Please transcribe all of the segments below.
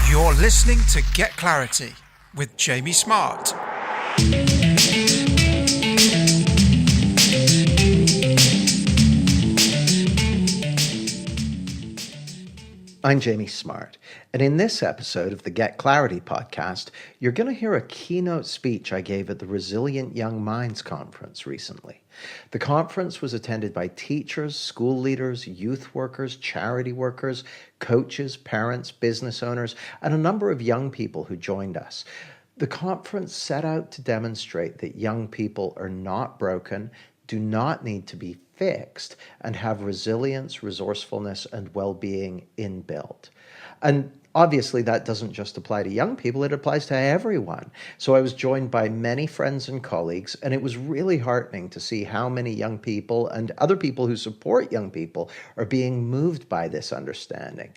You're listening to Get Clarity with Jamie Smart. I'm Jamie Smart, and in this episode of the Get Clarity podcast, you're going to hear a keynote speech I gave at the Resilient Young Minds Conference recently. The conference was attended by teachers, school leaders, youth workers, charity workers, coaches, parents, business owners, and a number of young people who joined us. The conference set out to demonstrate that young people are not broken, do not need to be fixed, and have resilience, resourcefulness, and well-being inbuilt. And obviously that doesn't just apply to young people, it applies to everyone. So I was joined by many friends and colleagues, and it was really heartening to see how many young people and other people who support young people are being moved by this understanding.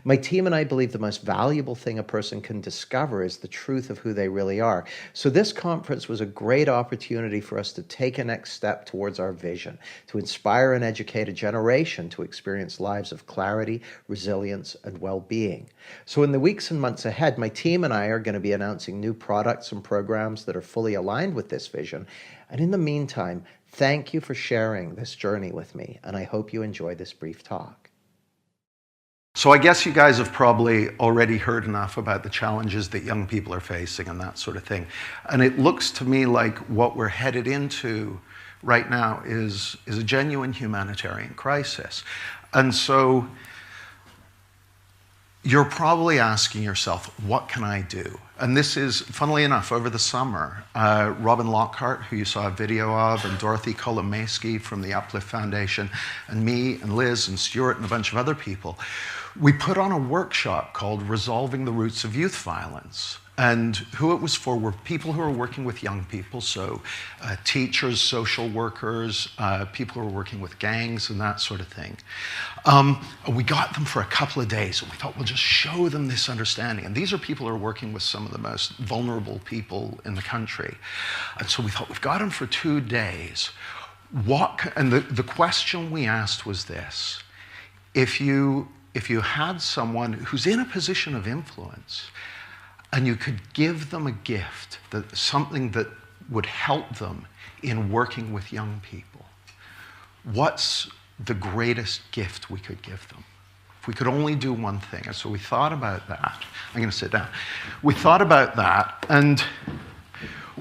My team and I believe the most valuable thing a person can discover is the truth of who they really are. So this conference was a great opportunity for us to take a next step towards our vision, to inspire and educate a generation to experience lives of clarity, resilience, and well-being. So in the weeks and months ahead, my team and I are going to be announcing new products and programs that are fully aligned with this vision. And in the meantime, thank you for sharing this journey with me, and I hope you enjoy this brief talk. So I guess you guys have probably already heard enough about the challenges that young people are facing and that sort of thing. And it looks to me like what we're headed into right now is a genuine humanitarian crisis. And so you're probably asking yourself, what can I do? And this is, funnily enough, over the summer, Robin Lockhart, who you saw a video of, and Dorothy Kolomaisky from the Uplift Foundation, and me and Liz and Stuart and a bunch of other people, we put on a workshop called Resolving the Roots of Youth Violence. And who it was for were people who are working with young people, so teachers, social workers, people who are working with gangs and that sort of thing. We got them for a couple of days, and we thought we'll just show them this understanding. And these are people who are working with some of the most vulnerable people in the country. And so we thought, we've got them for 2 days. And the question we asked was this: if you had someone who's in a position of influence, and you could give them a gift, something that would help them in working with young people, what's the greatest gift we could give them? If we could only do one thing. And so we thought about that. I'm going to sit down. We thought about that, and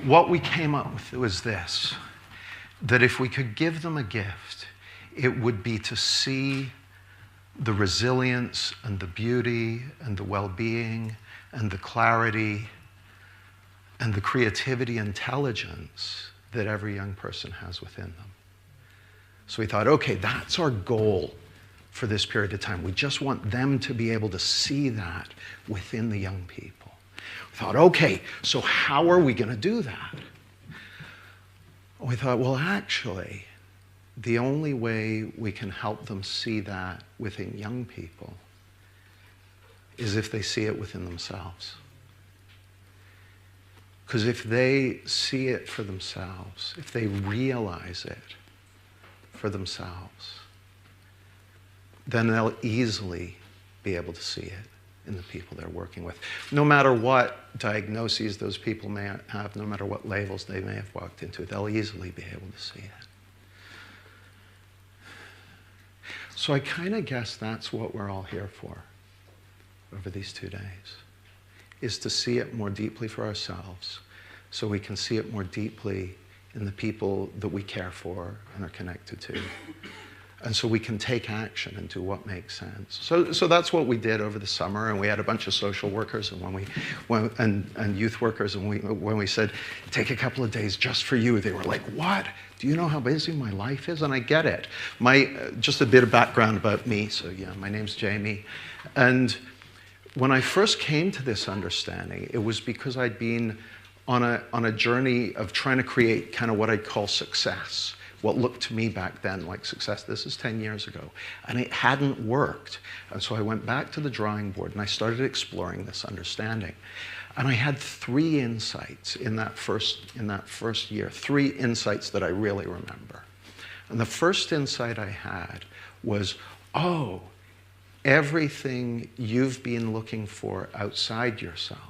what we came up with was this: that if we could give them a gift, it would be to see the resilience and the beauty and the well-being and the clarity and the creativity, intelligence that every young person has within them. So we thought, okay, that's our goal for this period of time. We just want them to be able to see that within the young people. We thought, okay, so how are we going to do that? We thought, well, actually, the only way we can help them see that within young people is if they see it within themselves. Because if they see it for themselves, if they realize it for themselves, then they'll easily be able to see it in the people they're working with. No matter what diagnoses those people may have, no matter what labels they may have walked into, they'll easily be able to see it. So I kind of guess that's what we're all here for over these 2 days, is to see it more deeply for ourselves so we can see it more deeply in the people that we care for and are connected to. And so we can take action and do what makes sense. So that's what we did over the summer, and we had a bunch of social workers and youth workers, and when we said, take a couple of days just for you, they were like, what? Do you know how busy my life is? And I get it. Just a bit of background about me. So yeah, my name's Jamie. And when I first came to this understanding, it was because I'd been on a journey of trying to create kind of what I'd call success, what looked to me back then like success. This is 10 years ago, and it hadn't worked. And so I went back to the drawing board and I started exploring this understanding. And I had 3 insights in that first year, 3 insights that I really remember. And the first insight I had was, everything you've been looking for outside yourself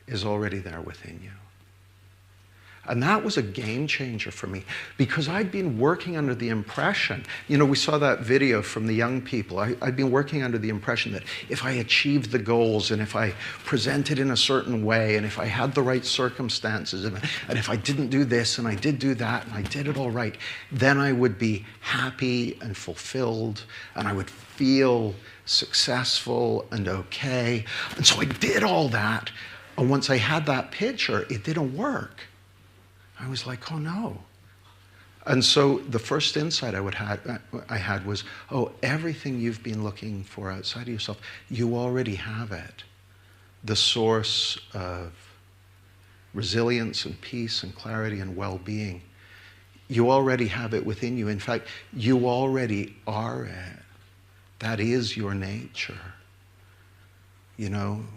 is already there within you. And that was a game changer for me, because I'd been working under the impression, we saw that video from the young people. I'd been working under the impression that if I achieved the goals, and if I presented in a certain way, and if I had the right circumstances, and if I didn't do this and I did do that and I did it all right, then I would be happy and fulfilled, and I would feel successful and okay. And so I did all that, and once I had that picture, it didn't work. I was like, oh no. And so the first insight I had was, oh, everything you've been looking for outside of yourself, you already have it. The source of resilience and peace and clarity and well-being, you already have it within you. In fact, you already are it. That is your nature.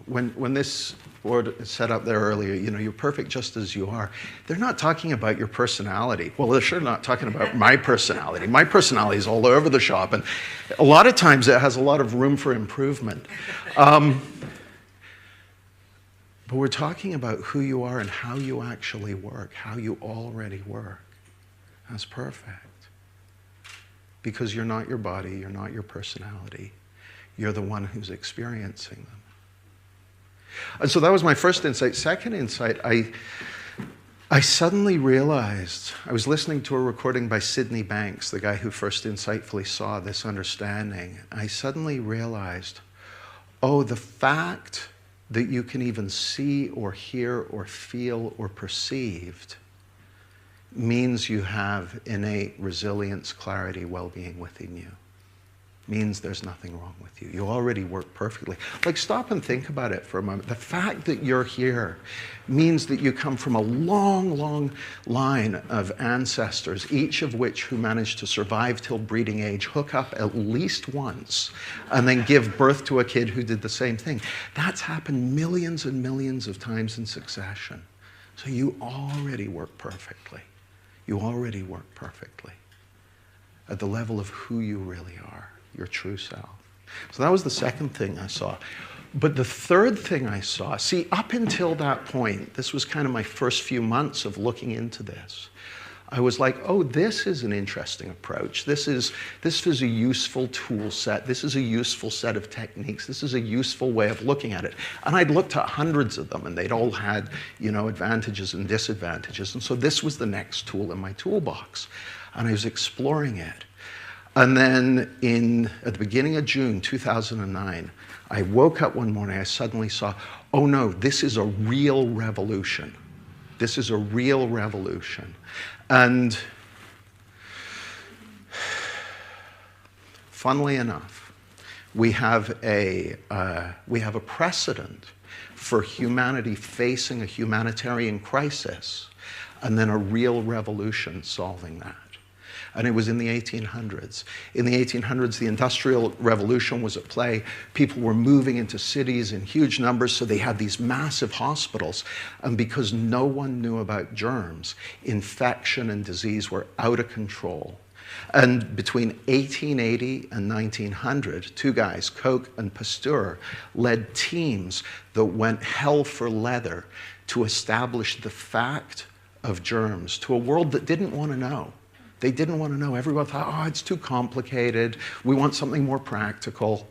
When this word is set up there earlier, you're perfect just as you are. They're not talking about your personality. Well, they're sure not talking about my personality. My personality is all over the shop, and a lot of times it has a lot of room for improvement. But we're talking about who you are and how you actually work, how you already work. That's perfect. Because you're not your body, you're not your personality. You're the one who's experiencing them. And so that was my first insight. Second insight, I suddenly realized, I was listening to a recording by Sydney Banks, the guy who first insightfully saw this understanding. I suddenly realized, oh, the fact that you can even see or hear or feel or perceived means you have innate resilience, clarity, well-being within you. Means there's nothing wrong with you. You already work perfectly. Like, stop and think about it for a moment. The fact that you're here means that you come from a long, long line of ancestors, each of which who managed to survive till breeding age, hook up at least once, and then give birth to a kid who did the same thing. That's happened millions and millions of times in succession. So you already work perfectly. You already work perfectly at the level of who you really are. Your true self. So that was the second thing I saw. But the third thing I saw, see, up until that point, this was kind of my first few months of looking into this. I was like, oh, this is an interesting approach. This is a useful tool set. This is a useful set of techniques. This is a useful way of looking at it. And I'd looked at hundreds of them, and they'd all had, advantages and disadvantages. And so this was the next tool in my toolbox. And I was exploring it. And then at the beginning of June 2009, I woke up one morning, I suddenly saw, oh no, this is a real revolution. This is a real revolution. And funnily enough, we have a precedent for humanity facing a humanitarian crisis and then a real revolution solving that. And it was in the 1800s. In the 1800s, the Industrial Revolution was at play. People were moving into cities in huge numbers, so they had these massive hospitals. And because no one knew about germs, infection and disease were out of control. And between 1880 and 1900, two guys, Koch and Pasteur, led teams that went hell for leather to establish the fact of germs to a world that didn't want to know. They didn't want to know. Everyone thought, oh, it's too complicated. We want something more practical.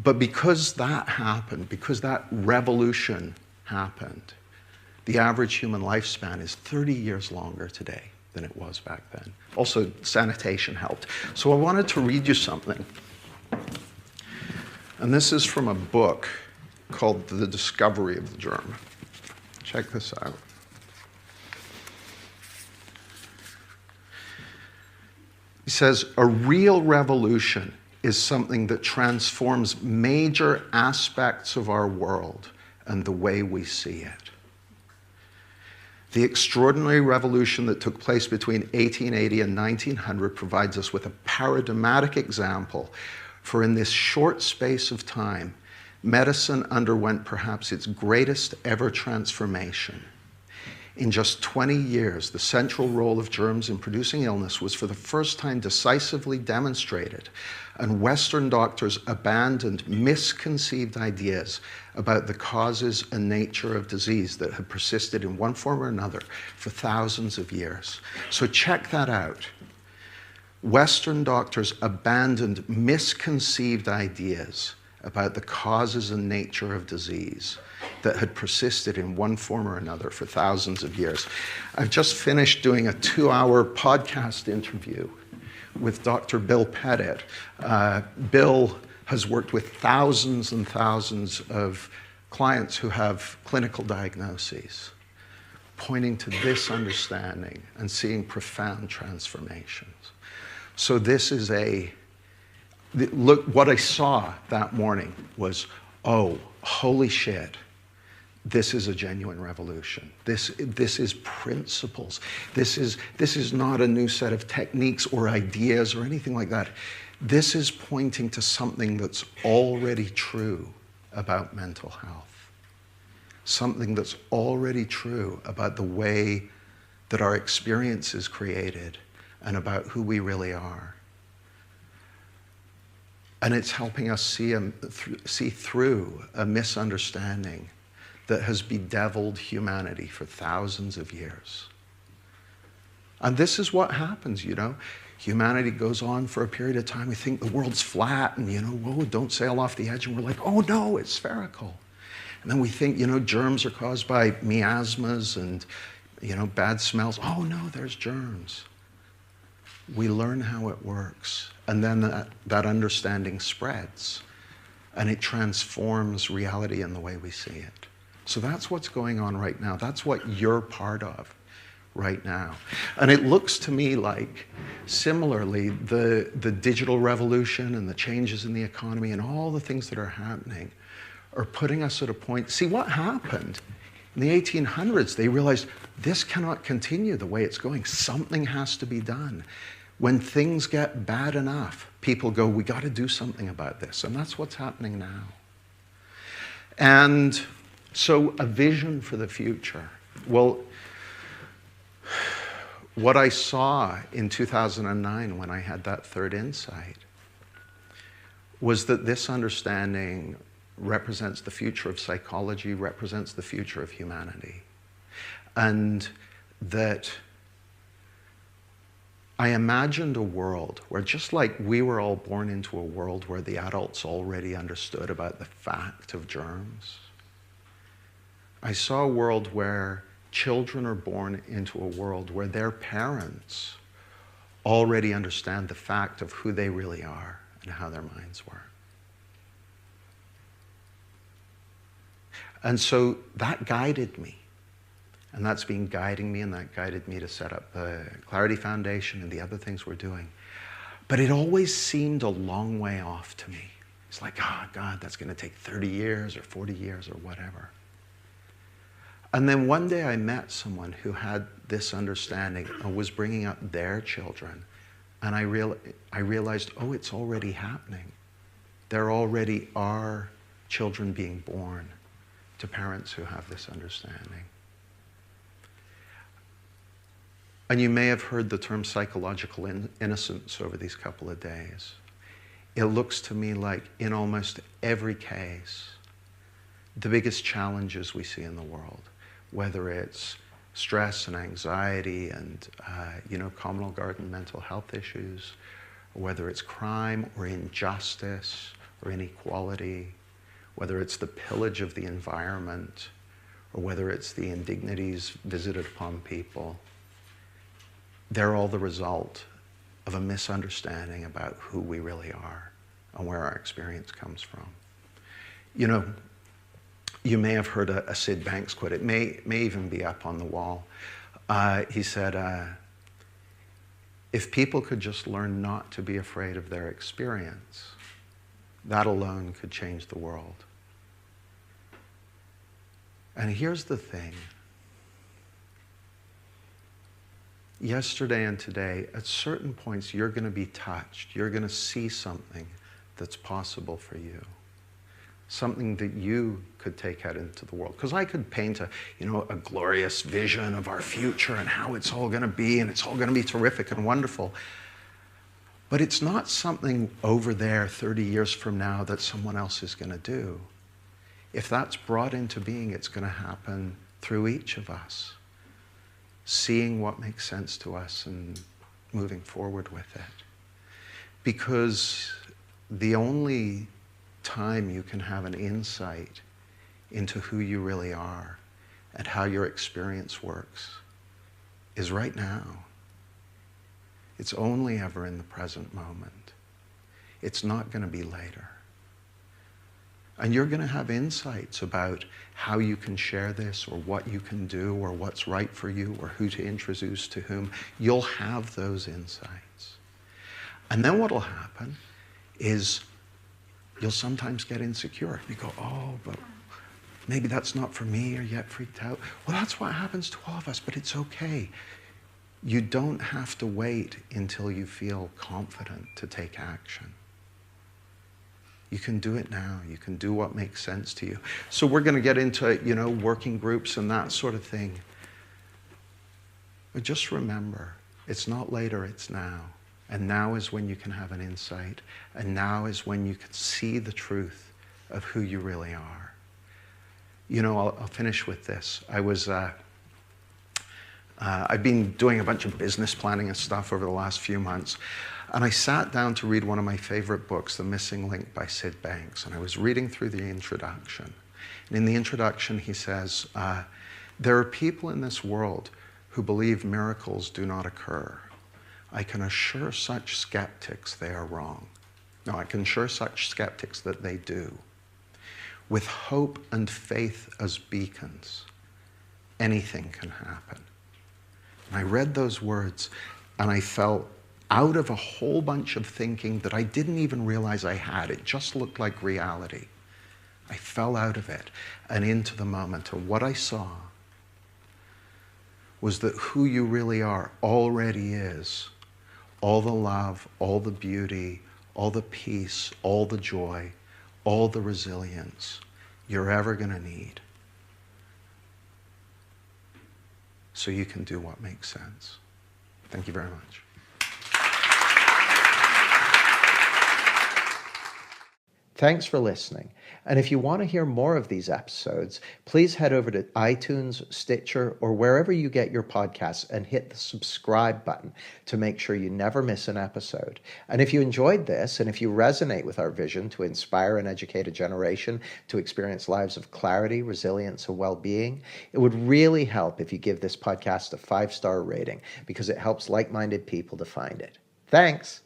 But because that happened, because that revolution happened, the average human lifespan is 30 years longer today than it was back then. Also, sanitation helped. So I wanted to read you something. And this is from a book called The Discovery of the Germ. Check this out. He says, a real revolution is something that transforms major aspects of our world and the way we see it. The extraordinary revolution that took place between 1880 and 1900 provides us with a paradigmatic example, for in this short space of time, medicine underwent perhaps its greatest ever transformation. In just 20 years, the central role of germs in producing illness was for the first time decisively demonstrated, and Western doctors abandoned misconceived ideas about the causes and nature of disease that had persisted in one form or another for thousands of years. So check that out. Western doctors abandoned misconceived ideas about the causes and nature of disease that had persisted in one form or another for thousands of years. I've just finished doing a 2-hour podcast interview with Dr. Bill Pettit. Bill has worked with thousands and thousands of clients who have clinical diagnoses, pointing to this understanding and seeing profound transformations. So this is look, what I saw that morning was, oh, holy shit, this is a genuine revolution. This is principles. This is not a new set of techniques or ideas or anything like that. This is pointing to something that's already true about mental health. Something that's already true about the way that our experience is created and about who we really are. And it's helping us see through a misunderstanding that has bedeviled humanity for thousands of years. And this is what happens, you know. Humanity goes on for a period of time. We think the world's flat and, you know, whoa, don't sail off the edge. And we're like, oh no, it's spherical. And then we think, you know, germs are caused by miasmas and, you know, bad smells. Oh no, there's germs. We learn how it works. And then that understanding spreads. And it transforms reality in the way we see it. So that's what's going on right now. That's what you're part of right now. And it looks to me like, similarly, the digital revolution and the changes in the economy and all the things that are happening are putting us at a point. See, what happened? In the 1800s, they realized this cannot continue the way it's going. Something has to be done. When things get bad enough, people go, we got to do something about this. And that's what's happening now. And so a vision for the future. Well, what I saw in 2009 when I had that third insight was that this understanding represents the future of psychology, represents the future of humanity. And that I imagined a world where, just like we were all born into a world where the adults already understood about the fact of germs, I saw a world where children are born into a world where their parents already understand the fact of who they really are and how their minds work. And so that guided me. And that's been guiding me, and that guided me to set up the Clarity Foundation and the other things we're doing. But it always seemed a long way off to me. It's like, oh, God, that's going to take 30 years or 40 years or whatever. And then one day I met someone who had this understanding and was bringing up their children. And I realized, oh, it's already happening. There already are children being born to parents who have this understanding. And you may have heard the term psychological innocence over these couple of days. It looks to me like in almost every case, the biggest challenges we see in the world, whether it's stress and anxiety and communal garden mental health issues, or whether it's crime or injustice or inequality, whether it's the pillage of the environment, or whether it's the indignities visited upon people, they're all the result of a misunderstanding about who we really are and where our experience comes from. You know, you may have heard a Sid Banks quote. It may even be up on the wall. He said, if people could just learn not to be afraid of their experience, that alone could change the world. And here's the thing. Yesterday and today, at certain points, you're going to be touched. You're going to see something that's possible for you. something that you could take out into the world. Because I could paint a glorious vision of our future and how it's all going to be, and it's all going to be terrific and wonderful. But it's not something over there 30 years from now that someone else is going to do. If that's brought into being, it's going to happen through each of us, seeing what makes sense to us and moving forward with it. Because the only time you can have an insight into who you really are and how your experience works is right now. It's only ever in the present moment. It's not going to be later. And you're going to have insights about how you can share this, or what you can do, or what's right for you, or who to introduce to whom. You'll have those insights. And then what will happen is you'll sometimes get insecure. You go, oh, but maybe that's not for me, or yet freaked out. Well, that's what happens to all of us, but it's okay. You don't have to wait until you feel confident to take action. You can do it now. You can do what makes sense to you. So we're going to get into, working groups and that sort of thing. But just remember, it's not later, it's now. And now is when you can have an insight. And now is when you can see the truth of who you really are. I'll finish with this. I've been doing a bunch of business planning and stuff over the last few months. And I sat down to read one of my favorite books, The Missing Link by Sid Banks. And I was reading through the introduction. And in the introduction, he says, there are people in this world who believe miracles do not occur. I can assure such skeptics they are wrong. No, I can assure such skeptics that they do. With hope and faith as beacons, anything can happen. And I read those words, and I felt out of a whole bunch of thinking that I didn't even realize I had. It just looked like reality. I fell out of it and into the moment. And what I saw was that who you really are already is all the love, all the beauty, all the peace, all the joy, all the resilience you're ever going to need. So you can do what makes sense. Thank you very much. Thanks for listening. And if you want to hear more of these episodes, please head over to iTunes, Stitcher, or wherever you get your podcasts and hit the subscribe button to make sure you never miss an episode. And if you enjoyed this, and if you resonate with our vision to inspire and educate a generation to experience lives of clarity, resilience, and well-being, it would really help if you give this podcast a 5-star rating, because it helps like-minded people to find it. Thanks.